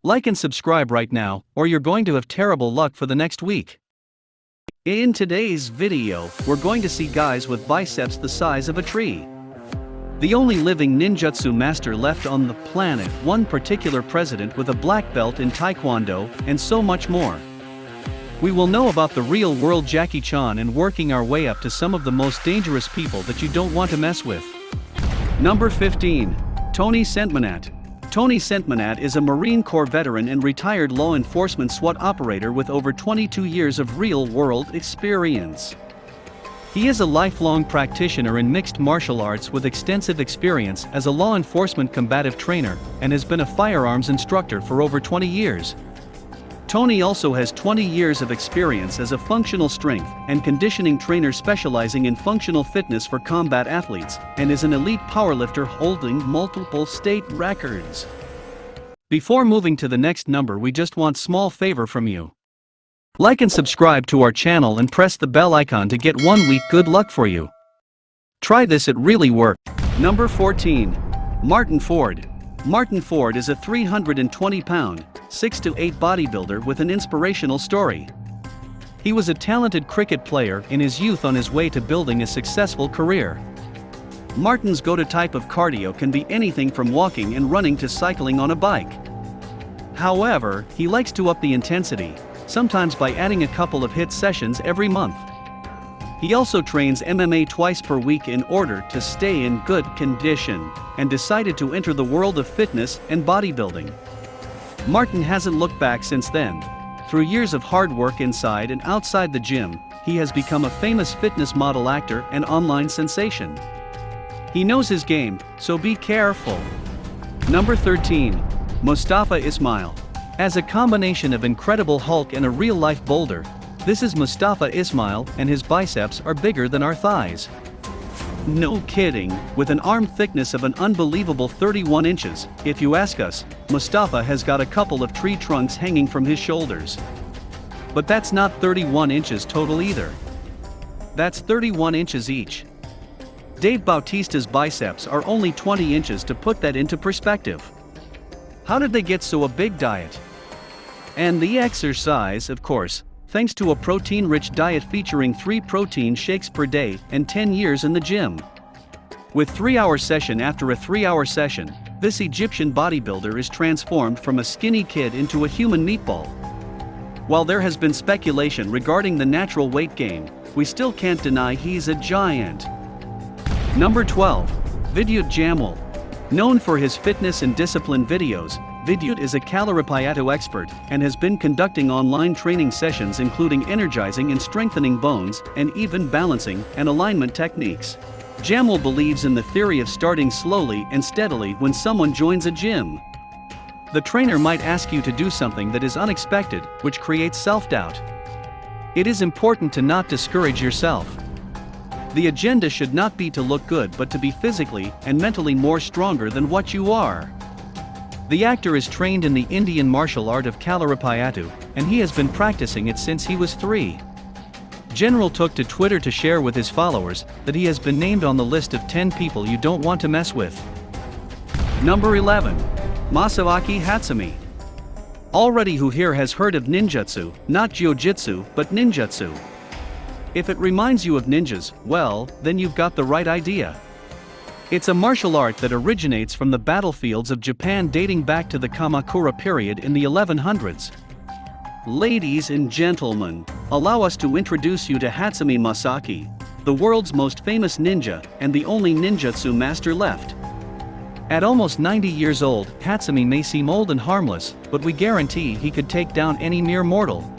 Like and subscribe right now, or you're going to have terrible luck for the next week. In today's video, we're going to see guys with biceps the size of a tree. The only living ninjutsu master left on the planet, one particular president with a black belt in taekwondo, and so much more. We will know about the real-world Jackie Chan and working our way up to some of the most dangerous people that you don't want to mess with. Number 15. Tony Sentmanat. Tony Sentmanat is a Marine Corps veteran and retired law enforcement SWAT operator with over 22 years of real-world experience. He is a lifelong practitioner in mixed martial arts with extensive experience as a law enforcement combative trainer and has been a firearms instructor for over 20 years. Tony also has 20 years of experience as a functional strength and conditioning trainer specializing in functional fitness for combat athletes, and is an elite powerlifter holding multiple state records. Before moving to the next number, we just want small favor from you. Like and subscribe to our channel and press the bell icon to get 1 week good luck for you. Try this, it really worked. Number 14. Martin Ford. Martin Ford is a 320-pound, 6'8" bodybuilder with an inspirational story. He was a talented cricket player in his youth on his way to building a successful career. Martin's go-to type of cardio can be anything from walking and running to cycling on a bike. However, he likes to up the intensity, sometimes by adding a couple of HIIT sessions every month. He also trains MMA twice per week in order to stay in good condition, and decided to enter the world of fitness and bodybuilding. Martin hasn't looked back since then. Through years of hard work inside and outside the gym, he has become a famous fitness model, actor, and online sensation. He knows his game, so be careful. Number 13. Mustafa Ismail. As a combination of Incredible Hulk and a real-life boulder, this is Mustafa Ismail, and his biceps are bigger than our thighs. No kidding, with an arm thickness of an unbelievable 31 inches, if you ask us. Mustafa has got a couple of tree trunks hanging from his shoulders. But that's not 31 inches total either. That's 31 inches each. Dave Bautista's biceps are only 20 inches, to put that into perspective. How did they get so a big diet? And the exercise, of course, thanks to a protein-rich diet featuring 3 protein shakes per day and 10 years in the gym. With 3-hour session after a 3-hour session, this Egyptian bodybuilder is transformed from a skinny kid into a human meatball. While there has been speculation regarding the natural weight gain, we still can't deny he's a giant. Number 12. Vidyut Jamal. Known for his fitness and discipline videos, Vidyut is a caloripayato expert and has been conducting online training sessions including energizing and strengthening bones, and even balancing and alignment techniques. Jamal believes in the theory of starting slowly and steadily when someone joins a gym. The trainer might ask you to do something that is unexpected, which creates self-doubt. It is important to not discourage yourself. The agenda should not be to look good, but to be physically and mentally more stronger than what you are. The actor is trained in the Indian martial art of Kalarippayattu, and he has been practicing it since he was 3. General took to Twitter to share with his followers that he has been named on the list of 10 people you don't want to mess with. Number 11. Masawaki Hatsumi. Already who here has heard of ninjutsu, not jiu-jitsu, but ninjutsu? If it reminds you of ninjas, well, then you've got the right idea. It's a martial art that originates from the battlefields of Japan dating back to the Kamakura period in the 1100s. Ladies and gentlemen, allow us to introduce you to Hatsumi Masaki, the world's most famous ninja and the only ninjutsu master left. At almost 90 years old, Hatsumi may seem old and harmless, but we guarantee he could take down any mere mortal.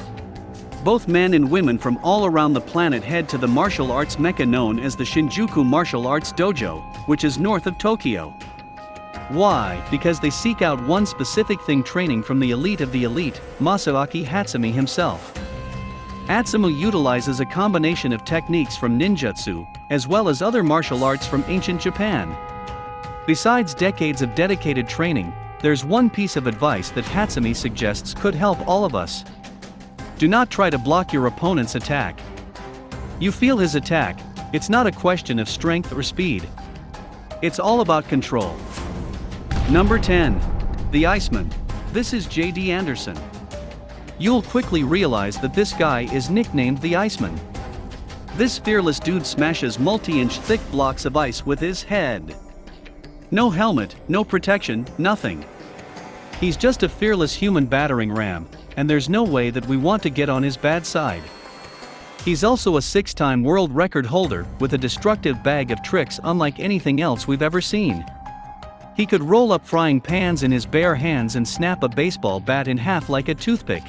Both men and women from all around the planet head to the martial arts mecca known as the Shinjuku Martial Arts Dojo, which is north of Tokyo. Why? Because they seek out one specific thing: training from the elite of the elite, Masawaki Hatsumi himself. Hatsumi utilizes a combination of techniques from ninjutsu, as well as other martial arts from ancient Japan. Besides decades of dedicated training, there's one piece of advice that Hatsumi suggests could help all of us. Do not try to block your opponent's attack. You feel his attack, it's not a question of strength or speed. It's all about control. Number 10. The Iceman. This is J.D. Anderson. You'll quickly realize that this guy is nicknamed the Iceman. This fearless dude smashes multi-inch thick blocks of ice with his head. No helmet, no protection, nothing. He's just a fearless human battering ram, and there's no way that we want to get on his bad side. He's also a 6-time world record holder with a destructive bag of tricks unlike anything else we've ever seen. He could roll up frying pans in his bare hands and snap a baseball bat in half like a toothpick.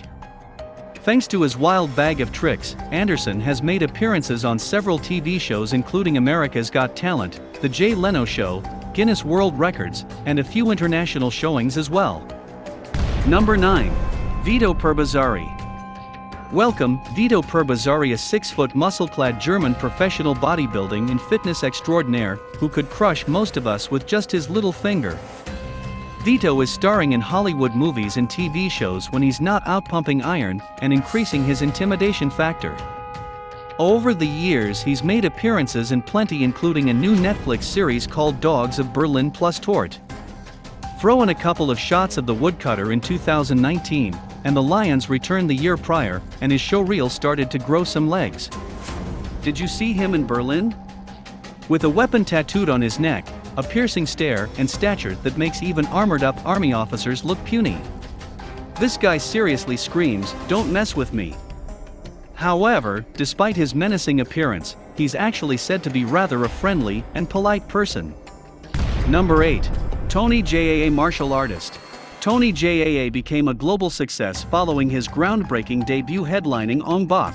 Thanks to his wild bag of tricks, Anderson has made appearances on several TV shows including America's Got Talent, The Jay Leno Show, Guinness World Records, and a few international showings as well. Number 9. Vito Perbosari. Welcome, Vito Perbosari, a 6-foot muscle-clad German professional bodybuilding and fitness extraordinaire who could crush most of us with just his little finger. Vito is starring in Hollywood movies and TV shows when he's not out pumping iron and increasing his intimidation factor. Over the years he's made appearances in plenty, including a new Netflix series called Dogs of Berlin plus Tort. Throw in a couple of shots of the woodcutter in 2019, and the Lions returned the year prior, and his showreel started to grow some legs. Did you see him in Berlin? With a weapon tattooed on his neck, a piercing stare and stature that makes even armored-up army officers look puny. This guy seriously screams, "Don't mess with me." However, despite his menacing appearance, he's actually said to be rather a friendly and polite person. Number 8. Tony Jaa, martial artist. Tony Jaa became a global success following his groundbreaking debut headlining Ong Bak.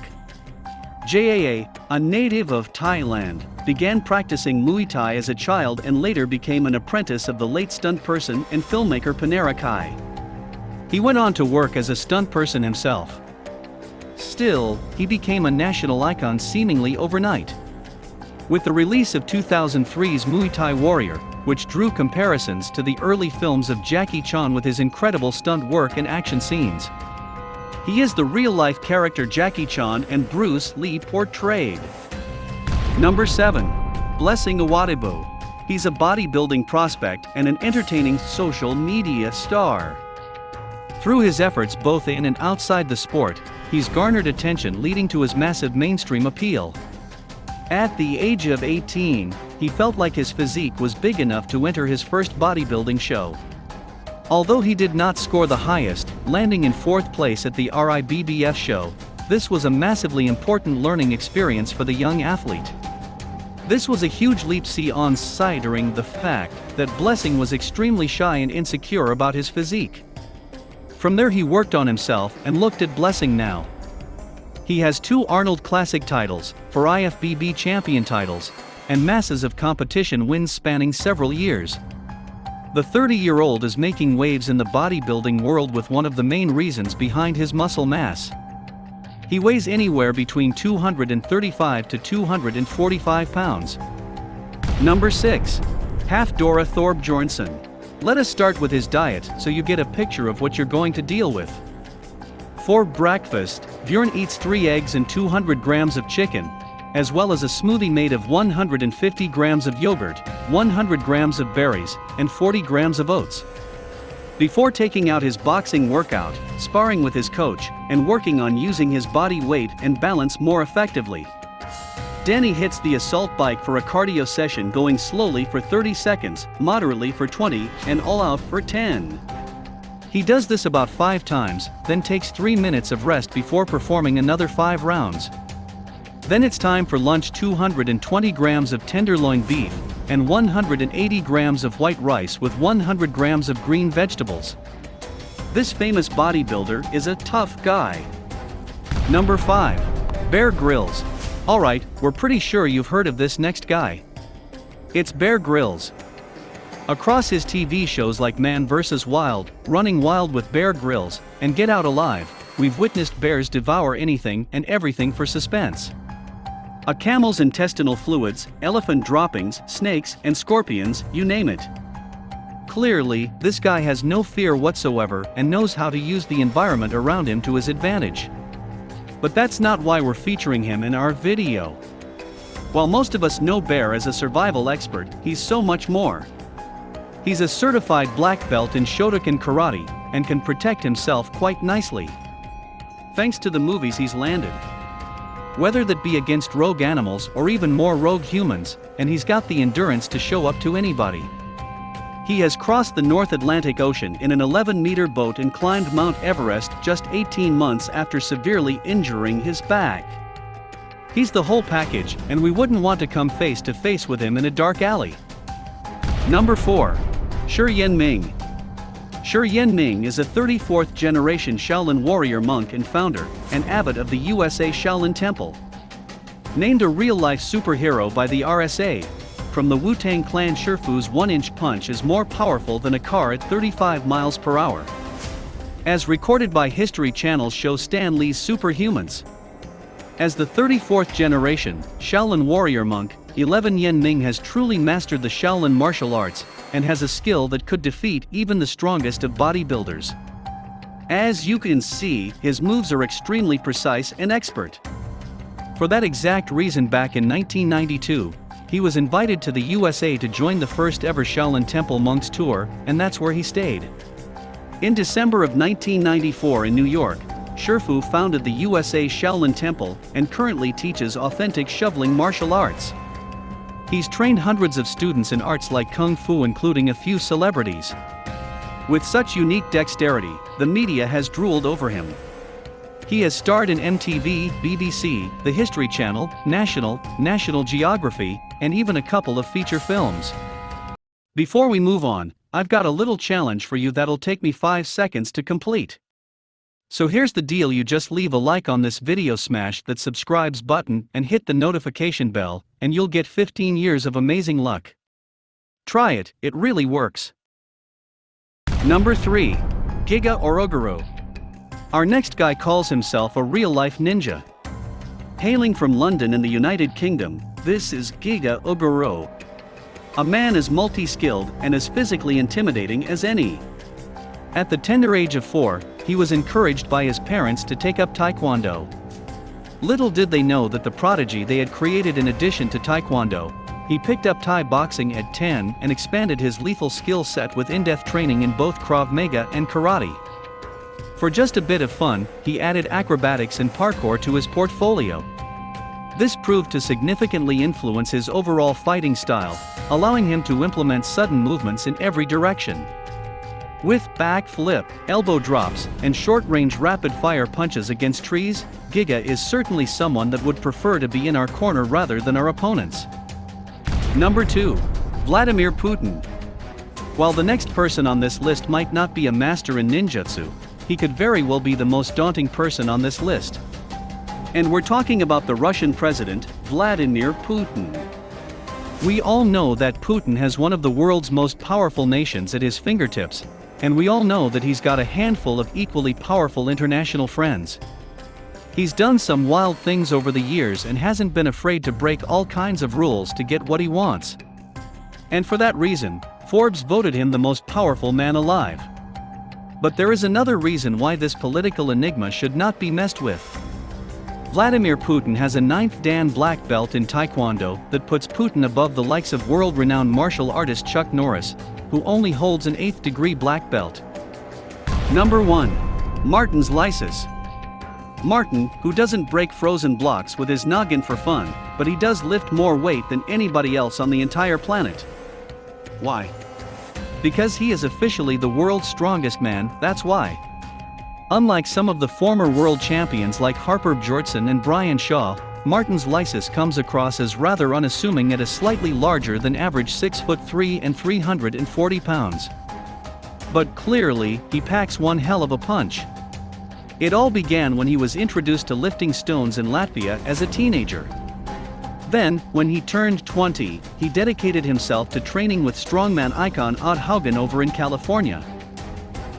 Jaa, a native of Thailand, began practicing Muay Thai as a child and later became an apprentice of the late stunt person and filmmaker Panera Kai. He went on to work as a stunt person himself. Still, he became a national icon seemingly overnight. With the release of 2003's Muay Thai Warrior, which drew comparisons to the early films of Jackie Chan with his incredible stunt work and action scenes. He is the real-life character Jackie Chan and Bruce Lee portrayed. Number 7. Blessing Awaribo. He's a bodybuilding prospect and an entertaining social media star. Through his efforts both in and outside the sport, he's garnered attention, leading to his massive mainstream appeal. At the age of 18, he felt like his physique was big enough to enter his first bodybuilding show. Although he did not score the highest, landing in 4th place at the RIBBF show, this was a massively important learning experience for the young athlete. This was a huge leap, considering the fact that Blessing was extremely shy and insecure about his physique. From there he worked on himself, and looked at Blessing now. He has 2 Arnold Classic titles, 4 IFBB champion titles, and masses of competition wins spanning several years. The 30-year-old is making waves in the bodybuilding world with one of the main reasons behind his muscle mass. He weighs anywhere between 235 to 245 pounds. Number 6. Half Dora Thorbjornsson. Let us start with his diet so you get a picture of what you're going to deal with. For breakfast, Bjorn eats 3 eggs and 200 grams of chicken, as well as a smoothie made of 150 grams of yogurt, 100 grams of berries, and 40 grams of oats. Before taking out his boxing workout, sparring with his coach, and working on using his body weight and balance more effectively, Danny hits the assault bike for a cardio session, going slowly for 30 seconds, moderately for 20, and all out for 10. He does this about 5 times, then takes 3 minutes of rest before performing another 5 rounds. Then it's time for lunch. 220 grams of tenderloin beef, and 180 grams of white rice with 100 grams of green vegetables. This famous bodybuilder is a tough guy. Number 5. Bear Grylls. Alright, we're pretty sure you've heard of this next guy. It's Bear Grylls. Across his TV shows like Man vs. Wild, Running Wild with Bear Grylls, and Get Out Alive, we've witnessed bears devour anything and everything for suspense. A camel's intestinal fluids, elephant droppings, snakes, and scorpions, you name it. Clearly, this guy has no fear whatsoever and knows how to use the environment around him to his advantage. But that's not why we're featuring him in our video. While most of us know Bear as a survival expert, he's so much more. He's a certified black belt in Shotokan karate, and can protect himself quite nicely. Thanks to the movies he's landed. Whether that be against rogue animals or even more rogue humans, and he's got the endurance to show up to anybody. He has crossed the North Atlantic Ocean in an 11-meter boat and climbed Mount Everest just 18 months after severely injuring his back. He's the whole package, and we wouldn't want to come face to face with him in a dark alley. Number 4. Yen Ming. Yen Ming is a 34th generation Shaolin warrior monk and founder, and abbot of the USA Shaolin Temple. Named a real-life superhero by the RSA, from the Wu-Tang Clan, Shifu's 1-inch punch is more powerful than a car at 35 miles per hour. As recorded by History Channel's show Stan Lee's Superhumans. As the 34th generation Shaolin warrior monk, Yen Ming has truly mastered the Shaolin martial arts, and has a skill that could defeat even the strongest of bodybuilders. As you can see, his moves are extremely precise and expert. For that exact reason, back in 1992, he was invited to the USA to join the first ever Shaolin Temple Monks Tour, and that's where he stayed. In December of 1994 in New York, Shifu founded the USA Shaolin Temple and currently teaches authentic shoveling martial arts. He's trained hundreds of students in arts like Kung Fu, including a few celebrities. With such unique dexterity, the media has drooled over him. He has starred in MTV, BBC, the History Channel, National Geography, and even a couple of feature films. Before we move on, I've got a little challenge for you that'll take me 5 seconds to complete. So here's the deal: you just leave a like on this video, smash that subscribes button, and hit the notification bell, and you'll get 15 years of amazing luck. Try it, it really works. Number 3. Giga Oguru. Our next guy calls himself a real-life ninja. Hailing from London in the United Kingdom, this is Giga Oguru. A man as multi-skilled and as physically intimidating as any. At the tender age of 4, he was encouraged by his parents to take up taekwondo. Little did they know that the prodigy they had created, in addition to taekwondo, he picked up Thai boxing at 10 and expanded his lethal skill set with in-depth training in both Krav Maga and karate. For just a bit of fun, he added acrobatics and parkour to his portfolio. This proved to significantly influence his overall fighting style, allowing him to implement sudden movements in every direction. With back flip, elbow drops, and short-range rapid-fire punches against trees, Giga is certainly someone that would prefer to be in our corner rather than our opponents. Number 2. Vladimir Putin. While the next person on this list might not be a master in ninjutsu, he could very well be the most daunting person on this list. And we're talking about the Russian president, Vladimir Putin. We all know that Putin has one of the world's most powerful nations at his fingertips, and we all know that he's got a handful of equally powerful international friends. He's done some wild things over the years and hasn't been afraid to break all kinds of rules to get what he wants. And for that reason, Forbes voted him the most powerful man alive. But there is another reason why this political enigma should not be messed with. Vladimir Putin has a 9th Dan black belt in Taekwondo that puts Putin above the likes of world-renowned martial artist Chuck Norris, who only holds an 8th degree black belt. Number 1. Martin's Lise. Martin, who doesn't break frozen blocks with his noggin for fun, but he does lift more weight than anybody else on the entire planet. Why? Because he is officially the world's strongest man, that's why. Unlike some of the former world champions like Harper Bjornsson and Brian Shaw, Martin's Lise comes across as rather unassuming at a slightly larger than average 6'3" and 340 pounds. But clearly, he packs one hell of a punch. It all began when he was introduced to lifting stones in Latvia as a teenager. Then, when he turned 20, he dedicated himself to training with strongman icon Odd Haugen over in California.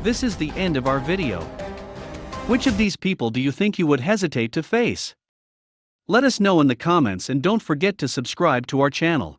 This is the end of our video. Which of these people do you think you would hesitate to face? Let us know in the comments, and don't forget to subscribe to our channel.